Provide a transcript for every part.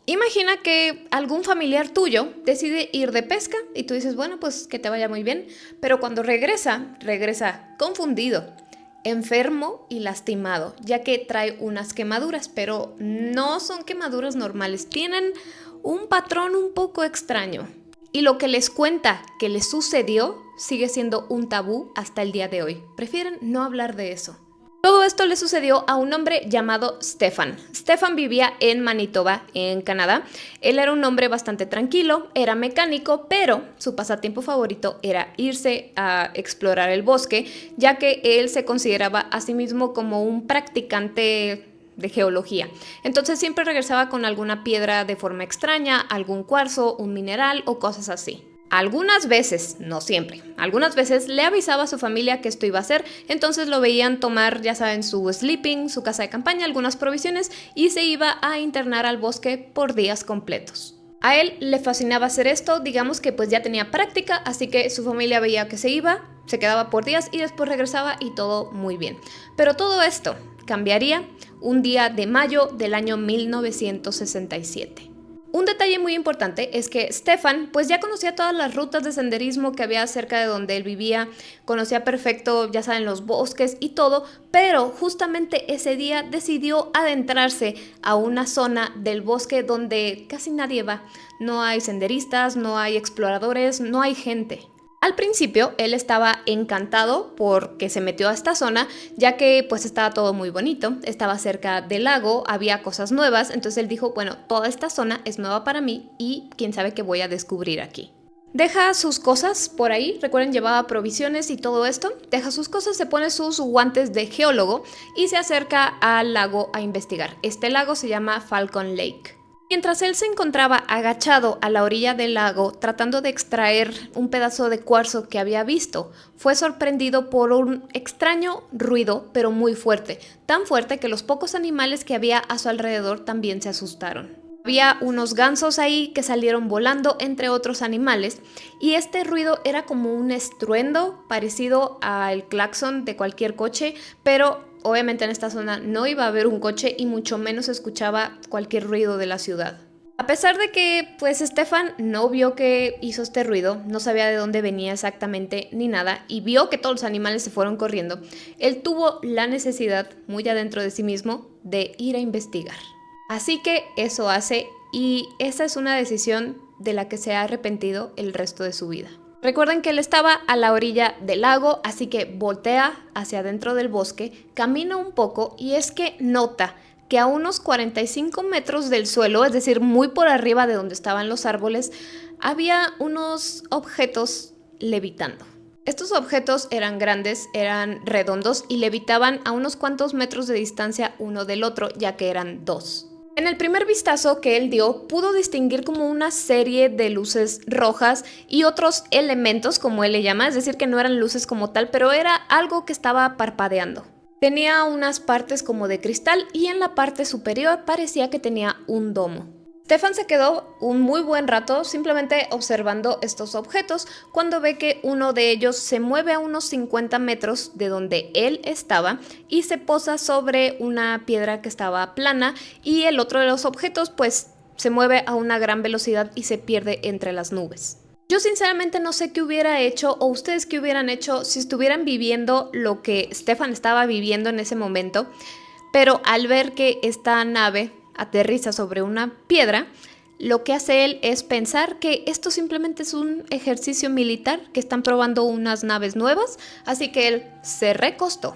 Imagina que algún familiar tuyo decide ir de pesca y tú dices, bueno, pues que te vaya muy bien, pero cuando regresa confundido, enfermo y lastimado, ya que trae unas quemaduras, pero no son quemaduras normales, tienen un patrón un poco extraño. Y lo que les cuenta que les sucedió sigue siendo un tabú hasta el día de hoy. Prefieren no hablar de eso. Todo esto le sucedió a un hombre llamado Stefan. Stefan vivía en Manitoba, en Canadá. Él era un hombre bastante tranquilo, era mecánico, pero su pasatiempo favorito era irse a explorar el bosque, ya que él se consideraba a sí mismo como un practicante de geología. Entonces siempre regresaba con alguna piedra de forma extraña, algún cuarzo, un mineral o cosas así. Algunas veces, no siempre, algunas veces le avisaba a su familia que esto iba a ser, entonces lo veían tomar, ya saben, su sleeping, su casa de campaña, algunas provisiones y se iba a internar al bosque por días completos. A él le fascinaba hacer esto, digamos que pues ya tenía práctica, así que su familia veía que se iba, se quedaba por días y después regresaba y todo muy bien. Pero todo esto cambiaría un día de mayo del año 1967. Un detalle muy importante es que Stefan pues ya conocía todas las rutas de senderismo que había cerca de donde él vivía, conocía perfecto, ya saben, los bosques y todo, pero justamente ese día decidió adentrarse a una zona del bosque donde casi nadie va. No hay senderistas, no hay exploradores, no hay gente. Al principio él estaba encantado porque se metió a esta zona, ya que pues estaba todo muy bonito, estaba cerca del lago, había cosas nuevas, entonces él dijo, bueno, toda esta zona es nueva para mí y quién sabe qué voy a descubrir aquí. Deja sus cosas por ahí, recuerden llevaba provisiones y todo esto, deja sus cosas, se pone sus guantes de geólogo y se acerca al lago a investigar. Este lago se llama Falcon Lake. Mientras él se encontraba agachado a la orilla del lago tratando de extraer un pedazo de cuarzo que había visto, fue sorprendido por un extraño ruido, pero muy fuerte, tan fuerte que los pocos animales que había a su alrededor también se asustaron. Había unos gansos ahí que salieron volando entre otros animales y este ruido era como un estruendo parecido al claxon de cualquier coche, pero obviamente en esta zona no iba a haber un coche y mucho menos se escuchaba cualquier ruido de la ciudad. A pesar de que pues Stefan no vio que hizo este ruido, no sabía de dónde venía exactamente ni nada y vio que todos los animales se fueron corriendo, él tuvo la necesidad muy adentro de sí mismo de ir a investigar. Así que eso hace y esa es una decisión de la que se ha arrepentido el resto de su vida. Recuerden que él estaba a la orilla del lago, así que voltea hacia adentro del bosque, camina un poco y es que nota que a unos 45 metros del suelo, es decir, muy por arriba de donde estaban los árboles, había unos objetos levitando. Estos objetos eran grandes, eran redondos y levitaban a unos cuantos metros de distancia uno del otro, ya que eran dos. En el primer vistazo que él dio, pudo distinguir como una serie de luces rojas y otros elementos, como él le llama, es decir, que no eran luces como tal, pero era algo que estaba parpadeando. Tenía unas partes como de cristal y en la parte superior parecía que tenía un domo. Stefan se quedó un muy buen rato simplemente observando estos objetos cuando ve que uno de ellos se mueve a unos 50 metros de donde él estaba y se posa sobre una piedra que estaba plana y el otro de los objetos pues se mueve a una gran velocidad y se pierde entre las nubes. Yo sinceramente no sé qué hubiera hecho o ustedes qué hubieran hecho si estuvieran viviendo lo que Stefan estaba viviendo en ese momento, pero al ver que esta nave aterriza sobre una piedra, lo que hace él es pensar que esto simplemente es un ejercicio militar, que están probando unas naves nuevas, así que él se recostó,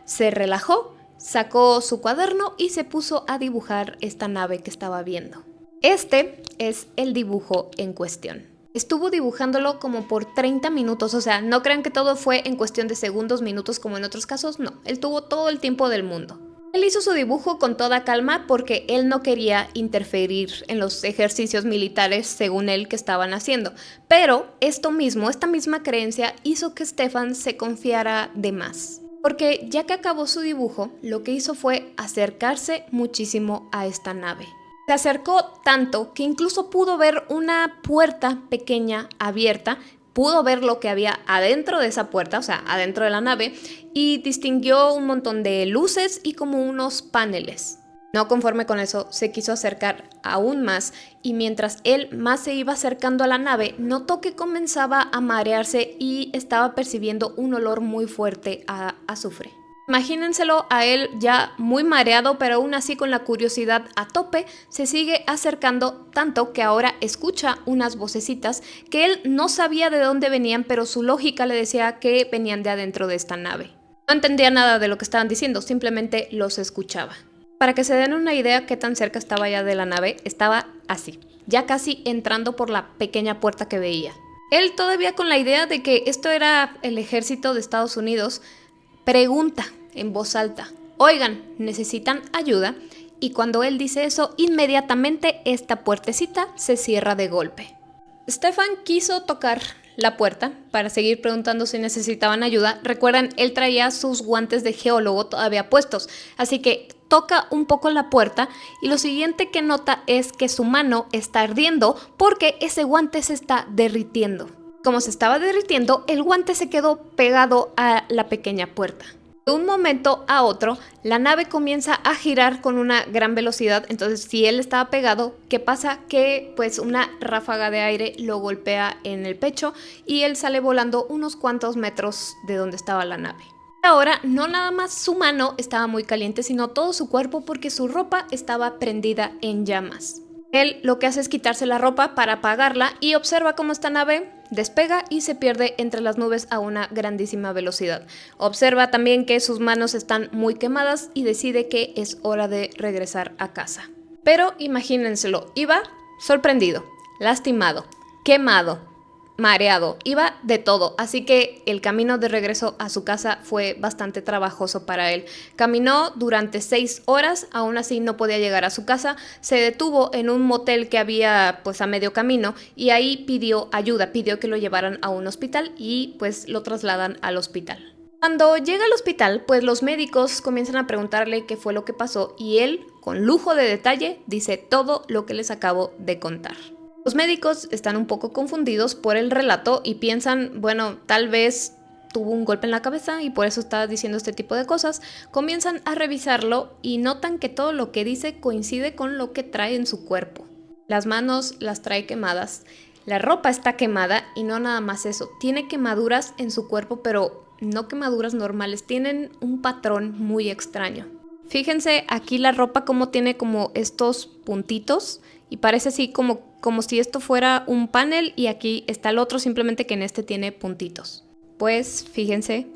se relajó, sacó su cuaderno y se puso a dibujar esta nave que estaba viendo. Este es el dibujo en cuestión. Estuvo dibujándolo como por 30 minutos, o sea, no crean que todo fue en cuestión de segundos, minutos como en otros casos, no, él tuvo todo el tiempo del mundo. Él hizo su dibujo con toda calma porque él no quería interferir en los ejercicios militares según él que estaban haciendo. Pero esta misma creencia hizo que Stefan se confiara de más. Porque ya que acabó su dibujo, lo que hizo fue acercarse muchísimo a esta nave. Se acercó tanto que incluso pudo ver una puerta pequeña abierta, pudo ver lo que había adentro de esa puerta, o sea, adentro de la nave, y distinguió un montón de luces y como unos paneles. No conforme con eso, se quiso acercar aún más y mientras él más se iba acercando a la nave, notó que comenzaba a marearse y estaba percibiendo un olor muy fuerte a azufre. Imagínenselo a él ya muy mareado, pero aún así con la curiosidad a tope, se sigue acercando tanto que ahora escucha unas vocecitas que él no sabía de dónde venían, pero su lógica le decía que venían de adentro de esta nave. No entendía nada de lo que estaban diciendo, simplemente los escuchaba. Para que se den una idea qué tan cerca estaba ya de la nave, estaba así, ya casi entrando por la pequeña puerta que veía. Él todavía con la idea de que esto era el ejército de Estados Unidos, pregunta en voz alta, oigan, ¿necesitan ayuda? Y cuando él dice eso, inmediatamente esta puertecita se cierra de golpe. Stefan quiso tocar la puerta para seguir preguntando si necesitaban ayuda. Recuerdan, él traía sus guantes de geólogo todavía puestos, así que toca un poco la puerta y lo siguiente que nota es que su mano está ardiendo porque ese guante se está derritiendo. Como se estaba derritiendo, el guante se quedó pegado a la pequeña puerta. De un momento a otro, la nave comienza a girar con una gran velocidad, entonces si él estaba pegado, ¿qué pasa? Que pues una ráfaga de aire lo golpea en el pecho y él sale volando unos cuantos metros de donde estaba la nave. Ahora, no nada más su mano estaba muy caliente, sino todo su cuerpo porque su ropa estaba prendida en llamas. Él lo que hace es quitarse la ropa para apagarla y observa cómo esta nave despega y se pierde entre las nubes a una grandísima velocidad. Observa también que sus manos están muy quemadas y decide que es hora de regresar a casa. Pero imagínenselo, iba sorprendido, lastimado, quemado, mareado, iba de todo, así que el camino de regreso a su casa fue bastante trabajoso para él. Caminó durante 6 horas, aún así no podía llegar a su casa, se detuvo en un motel que había pues a medio camino y ahí pidió ayuda, pidió que lo llevaran a un hospital y pues lo trasladan al hospital. Cuando llega al hospital, pues los médicos comienzan a preguntarle qué fue lo que pasó y él, con lujo de detalle, dice todo lo que les acabo de contar. Los médicos están un poco confundidos por el relato y piensan, bueno, tal vez tuvo un golpe en la cabeza y por eso está diciendo este tipo de cosas. Comienzan a revisarlo y notan que todo lo que dice coincide con lo que trae en su cuerpo. Las manos las trae quemadas, la ropa está quemada y no nada más eso, tiene quemaduras en su cuerpo, pero no quemaduras normales, tienen un patrón muy extraño. Fíjense aquí la ropa como tiene como estos puntitos y parece así como si esto fuera un panel y aquí está el otro, simplemente que en este tiene puntitos. Pues fíjense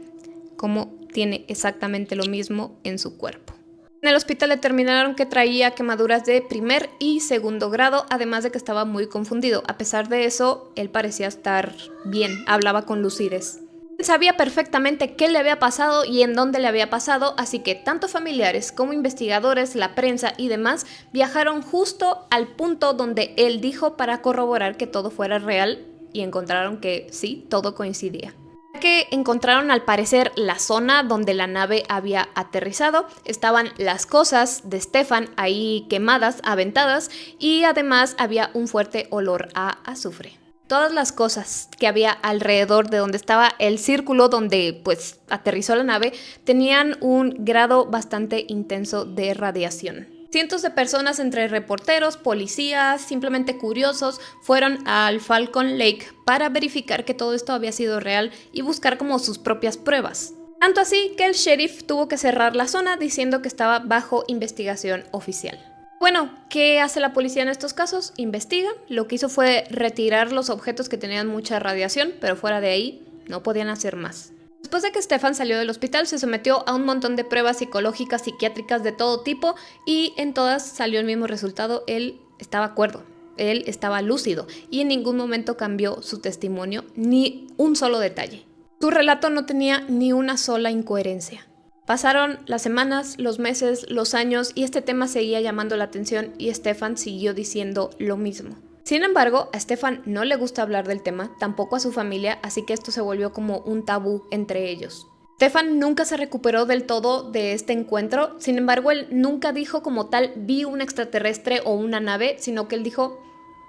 cómo tiene exactamente lo mismo en su cuerpo. En el hospital determinaron que traía quemaduras de primer y segundo grado, además de que estaba muy confundido. A pesar de eso, él parecía estar bien, hablaba con lucidez. Sabía perfectamente qué le había pasado y en dónde le había pasado, así que tanto familiares como investigadores, la prensa y demás viajaron justo al punto donde él dijo para corroborar que todo fuera real y encontraron que sí, todo coincidía. Que encontraron al parecer la zona donde la nave había aterrizado, estaban las cosas de Stefan ahí quemadas, aventadas y además había un fuerte olor a azufre. Todas las cosas que había alrededor de donde estaba el círculo donde pues aterrizó la nave tenían un grado bastante intenso de radiación. Cientos de personas entre reporteros, policías, simplemente curiosos, fueron al Falcon Lake para verificar que todo esto había sido real y buscar como sus propias pruebas. Tanto así que el sheriff tuvo que cerrar la zona diciendo que estaba bajo investigación oficial. Bueno, ¿qué hace la policía en estos casos? Investiga. Lo que hizo fue retirar los objetos que tenían mucha radiación, pero fuera de ahí no podían hacer más. Después de que Stefan salió del hospital, se sometió a un montón de pruebas psicológicas, psiquiátricas de todo tipo y en todas salió el mismo resultado. Él estaba cuerdo, él estaba lúcido y en ningún momento cambió su testimonio ni un solo detalle. Su relato no tenía ni una sola incoherencia. Pasaron las semanas, los meses, los años y este tema seguía llamando la atención y Stefan siguió diciendo lo mismo. Sin embargo, a Stefan no le gusta hablar del tema, tampoco a su familia, así que esto se volvió como un tabú entre ellos. Stefan nunca se recuperó del todo de este encuentro, sin embargo, él nunca dijo como tal vi un extraterrestre o una nave, sino que él dijo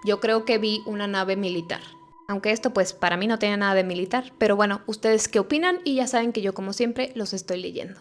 yo creo que vi una nave militar. Aunque esto pues para mí no tenía nada de militar, pero bueno, ¿ustedes qué opinan? Y ya saben que yo como siempre los estoy leyendo.